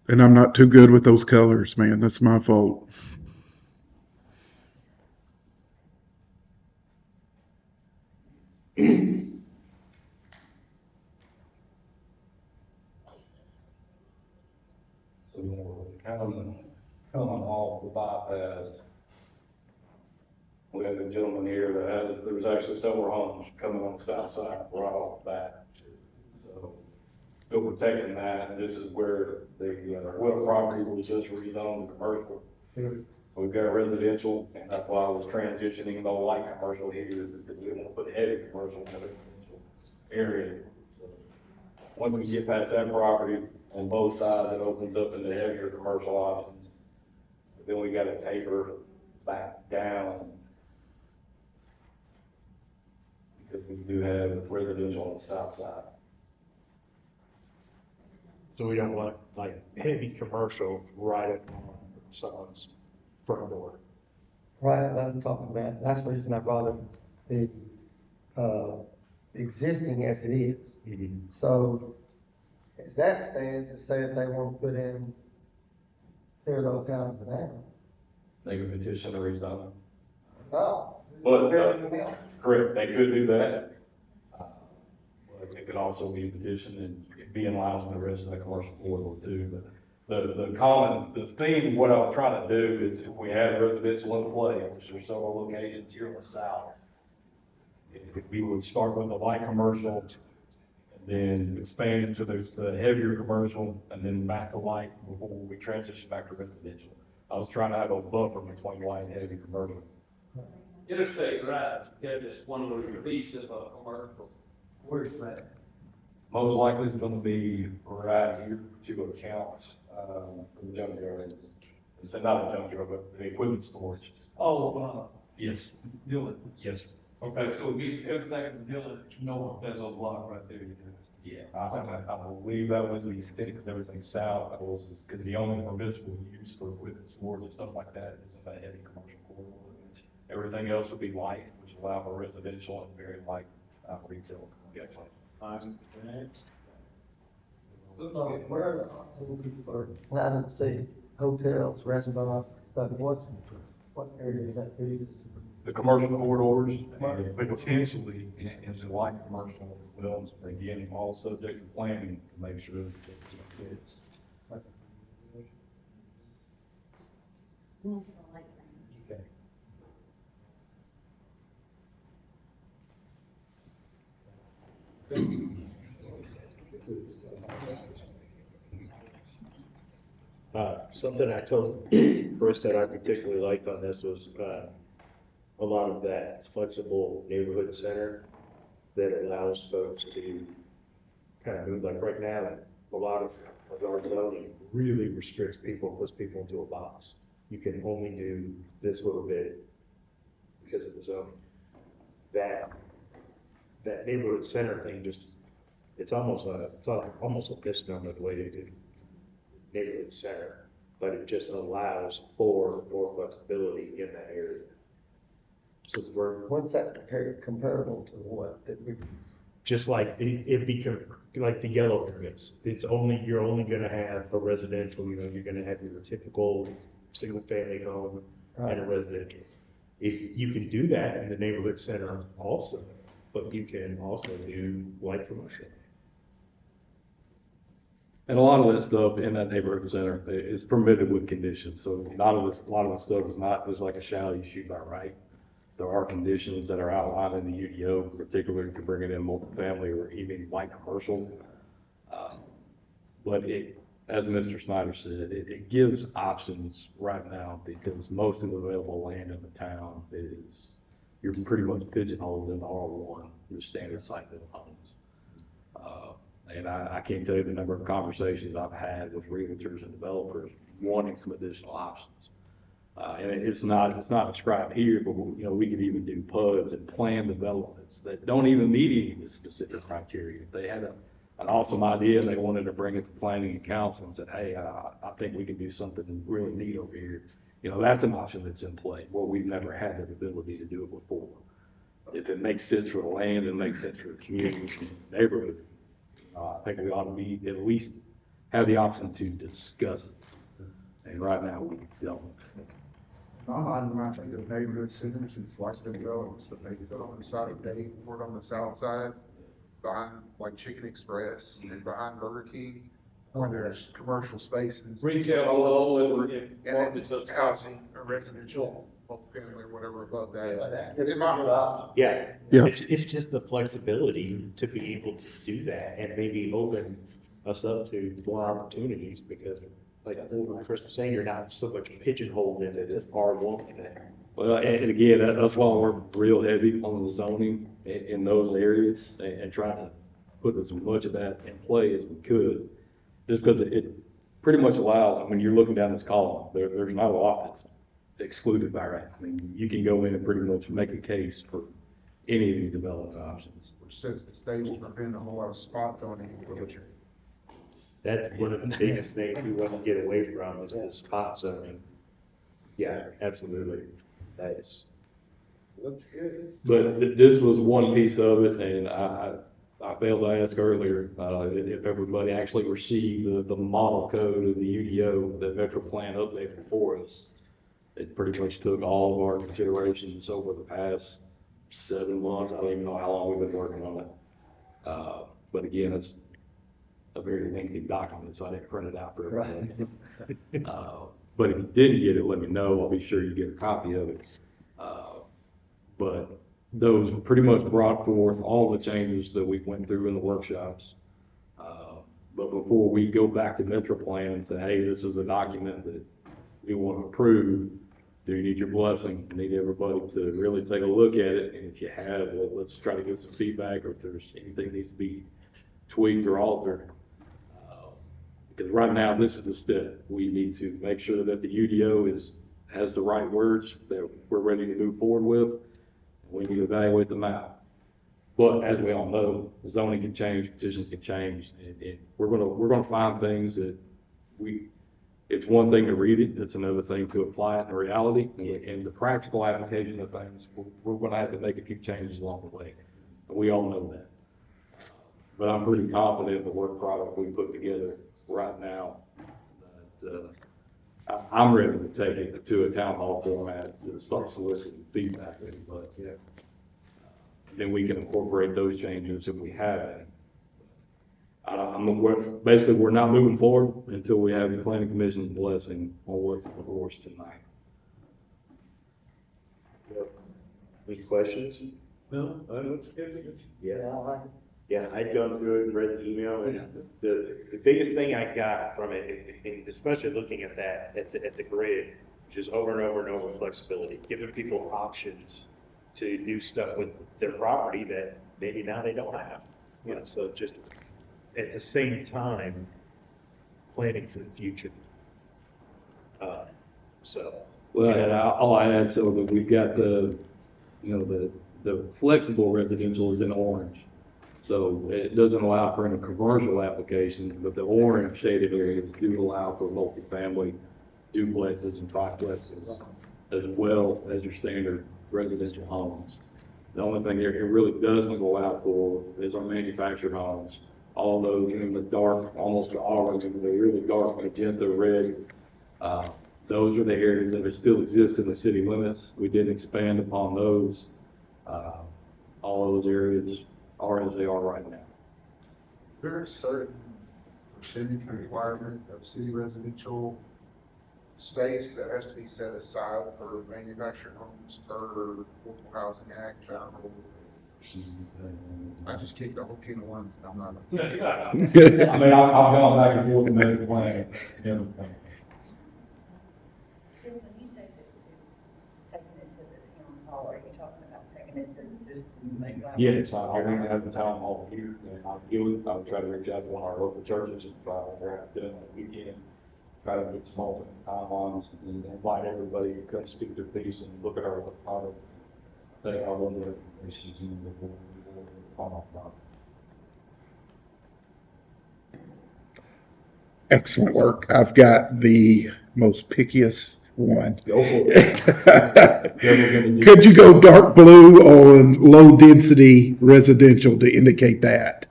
And I'm not too good with those colors, man. That's my fault. So we're coming off the bypass. We have a gentleman here that there's actually several homes coming on the south side right off the bat. So still protecting that, and this is where the Will property was just rezoned to commercial. So we've got residential, and that's why I was transitioning the light commercial here, because we didn't want to put heavy commercial in the residential area. once we get past that property, on both sides, it opens up into heavier commercial options. Then we gotta taper back down. Because we do have residential on the south side. So we don't want like heavy commercial right up on someone's front door. Right, what I'm talking about, that's the reason I brought up the, existing as it is. So, as that stands, to say if they want to put in, tear those down for now. They can petition to rezone. Oh. But, correct, they could do that. But it could also be petitioned and be in line with the rest of the commercial corridor too. But the theme, what I was trying to do is if we had residential in play, which there's several locations here in the south, if we would start with the light commercial, and then expand into the heavier commercial, and then back to light before we transition back to residential. I was trying to have a buffer between light and heavy commercial. Interstate Drive, yeah, just one little piece of a commercial. Where's that? Most likely it's gonna be right here to account, for the junk yard. It's not a junk yard, but the equipment storage. Oh, Yes. Dillon. Yes. Okay, so we, everything from Dillon, north, there's a block right there. Yeah, I believe that was the extent, because everything's south, because the only permissible use for equipment storage and stuff like that is in that heavy commercial corridor. Everything else would be light, which allow for residential and very light, retail. Yeah, So where, I didn't see hotels, restaurants, and stuff, what area that is? The commercial corridors, and potentially in the light commercial as well, again, all subject to planning to make sure that it's. Okay. Something I told Chris that I particularly liked on this was, a lot of that flexible neighborhood center that allows folks to kind of move, like right now, a lot of our zoning really restricts people, puts people into a box. You can only do this little bit because of the zoning. That neighborhood center thing just, it's almost a misnomer the way they do neighborhood center, but it just allows for more flexibility in that area. So What's that comparable to what? just like it become like the yellow areas. You're only gonna have a residential, you're gonna have your typical single family home and a residential. If you can do that in the neighborhood center also, but you can also do light commercial. And a lot of that stuff in that neighborhood center is permitted with conditions, so a lot of the stuff is not just like a shall you shoot by right. There are conditions that are outlined in the UDO, particularly to bring it in multifamily or even light commercial. But as Mr. Snyder said, it gives options right now because most of the available land in the town you're pretty much pigeonholed in R1, your standard site built homes. And I can't tell you the number of conversations I've had with realtors and developers wanting some additional options. And it's not described here, but we could even do PUDs and planned developments that don't even meet any of the specific criteria. If they had an awesome idea and they wanted to bring it to planning and council and said, hey, I think we can do something really neat over here. That's an option that's in play where we've never had the ability to do it before. If it makes sense for the land and makes sense for the community and the neighborhood, I think we ought to be at least have the option to discuss it. And right now we don't. My mind, when I think of neighborhood centers, it's like the developments that they put on the side of Davenport on the south side, behind like Chicken Express and behind Burger King, where there's commercial spaces. Retail below and And apartments then up. housing or residential, multifamily or whatever above that. It's In my mind. Yeah. Yeah. It's just the flexibility to be able to do that and maybe open us up to more opportunities because like Chris was saying, you're not so much pigeonholed into this R1 thing. Well, and again, that's why we're real heavy on the zoning in those areas and trying to put as much of that in play as we could, just because it pretty much allows, when you're looking down this column, there's not a lot that's excluded by that. I mean, you can go in and pretty much make a case for any of these development options. Which sets the stage for being a whole lot of spot zoning, which That's one of the biggest things we want to get away from is the spot zoning. Yeah, absolutely. That's, But this was one piece of it, and I failed to ask earlier, if everybody actually received the model code of the UDO that Metro Plan updated for us. It pretty much took all of our considerations over the past 7 months. I don't even know how long we've been working on it. But again, it's a very lengthy document, so I didn't print it out for everybody. But if you didn't get it, let me know. I'll be sure you get a copy of it. But those pretty much brought forth all the changes that we went through in the workshops. But before we go back to Metro Plan and say, hey, this is a document that we want to approve, do you need your blessing? I need everybody to really take a look at it. And if you have, well, let's try to get some feedback, or if there's anything that needs to be tweaked or altered. Because right now, this is the step. We need to make sure that the UDO has the right words that we're ready to move forward with. We need to evaluate the map. But as we all know, zoning can change, petitions can change, and we're gonna find things that it's one thing to read it, it's another thing to apply it in reality. And the practical application of things, we're gonna have to make a few changes along the way. And we all know that. But I'm pretty confident in the work product we put together right now. That, I'm ready to take it to a town hall format to start soliciting feedback. But then we can incorporate those changes if we have any. Basically, we're not moving forward until we have the planning commission's blessing on what's before us tonight. any questions? No, I don't see it. Yeah. Yeah, I'd gone through it and read the email, and the biggest thing I got from it, and especially looking at that, at the grid, which is over and over and over flexibility, giving people options to do stuff with their property that maybe now they don't have. You know, so just at the same time, planning for the future. Well, and I'll add, so that we've got the flexible residential is in orange. So it doesn't allow for any commercial applications, but the orange shaded areas do allow for multifamily duplexes and triplexes, as well as your standard residential homes. The only thing it really doesn't allow for is our manufactured homes. All those in the dark, almost orange, the really dark magenta red, those are the areas that still exist in the city limits. We didn't expand upon those. All those areas are as they are right now. Is there a certain percentage requirement of city residential space that has to be set aside for manufactured homes per Affordable Housing Act? I just kicked the whole can of worms. I'm not. I mean, I've gone back and forth to make a plan. Yes, I want to have the town hall here, and I would try to reach out to one of our local churches and try to figure out doing what we can, try to get some alternate timelines and invite everybody to come speak their piece and look at our product. I think our one of the issues in the final product. Excellent work. I've got the most pickiest one. Go for it. Could you go dark blue on low density residential to indicate that?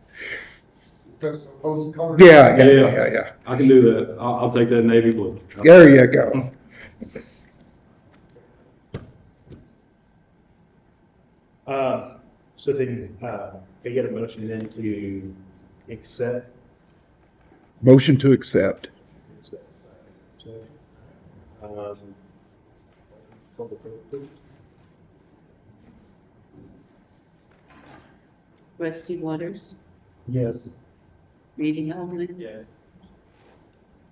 That's opposing color? Yeah. I can do that. I'll take that navy blue. There you go. So then, they get a motion then to accept. Motion to accept. Rusty Waters, Yes. Randy Holman, Yeah.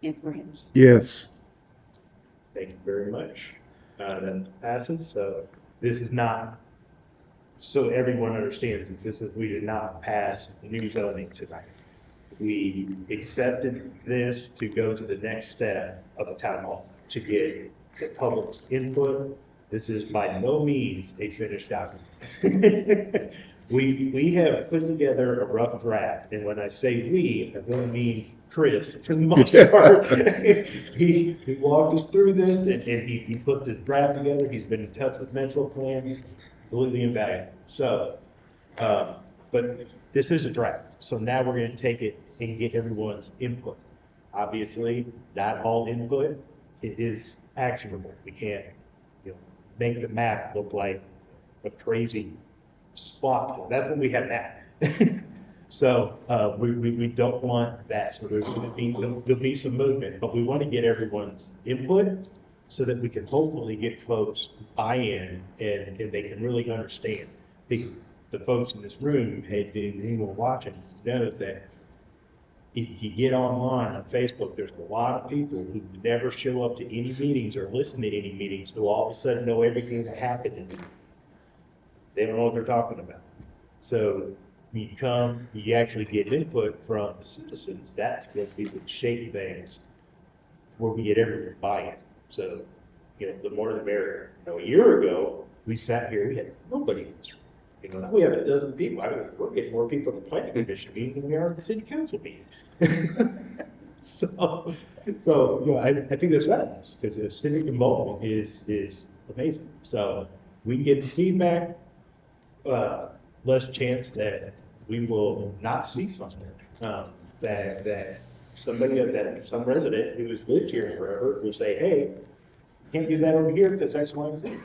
and Branch. Yes. Thank you very much. That passes, so this is not so everyone understands that we did not pass new zoning tonight. We accepted this to go to the next step of the town hall, to get the public's input. This is by no means a finished document. We have put together a rough draft, and when I say we, I really mean Chris, for the most part. He walked us through this, and he put this draft together. He's been in touch with Metro Plan, completely invaluable. So, but this is a draft, so now we're gonna take it and get everyone's input. Obviously, not all input is actionable. We can't, make the map look like a crazy spot. That's what we have now. So, we don't want that. So there'll be some movement, but we want to get everyone's input so that we can hopefully get folks buy-in and they can really understand. The folks in this room, anyone watching knows that if you get online on Facebook, there's a lot of people who never show up to any meetings or listen to any meetings who all of a sudden know everything that happened. They don't know what they're talking about. So you come, you actually get input from the citizens. That's going to be the shape things where we get everyone buy-in. So, the more the merrier. A year ago, we sat here, we had nobody in this room. Now we have a dozen people. We're getting more people at the planning commission meeting than we are at the city council meeting. So, I think that's right, because the civic involvement is amazing. So we get the feedback, less chance that we will not see something, that some resident who has lived here forever will say, hey, can't do that over here because that's why it's there.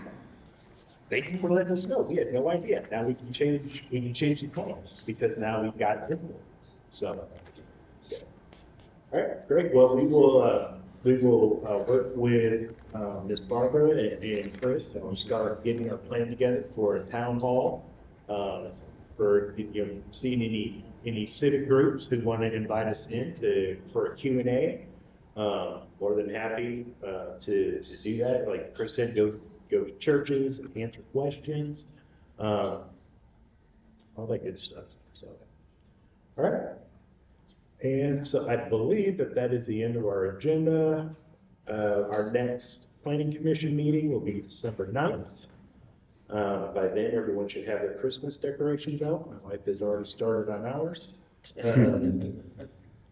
Thank you for letting us know. We had no idea. Now we can change the colors because now we've got influence. So, all right, great. Well, we will work with Ms. Barbara and Chris, and we'll start getting our plan together for a town hall. For seeing any civic groups who want to invite us in for a Q&A. More than happy to do that. Like Chris said, go to churches and answer questions, all that good stuff. So, all right. And so I believe that is the end of our agenda. Our next planning commission meeting will be December 9th. By then, everyone should have their Christmas decorations out. My wife has already started on ours.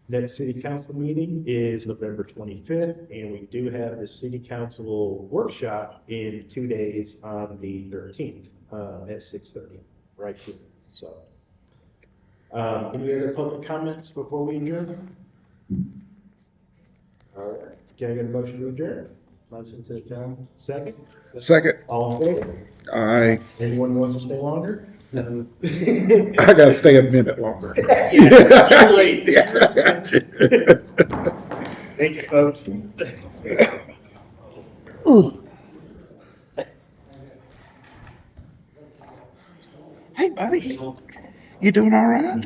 Next city council meeting is November 25th, and we do have the city council workshop in 2 days on the 13th at 6:30, right here. So, any other public comments before we adjourn? All right, can I get a motion to adjourn? Motion to adjourn. Second? Second. All in favor? Aye. Anyone wants to stay longer? I gotta stay a minute longer. You're late. Thank you, folks. Hey, buddy. You doing all right?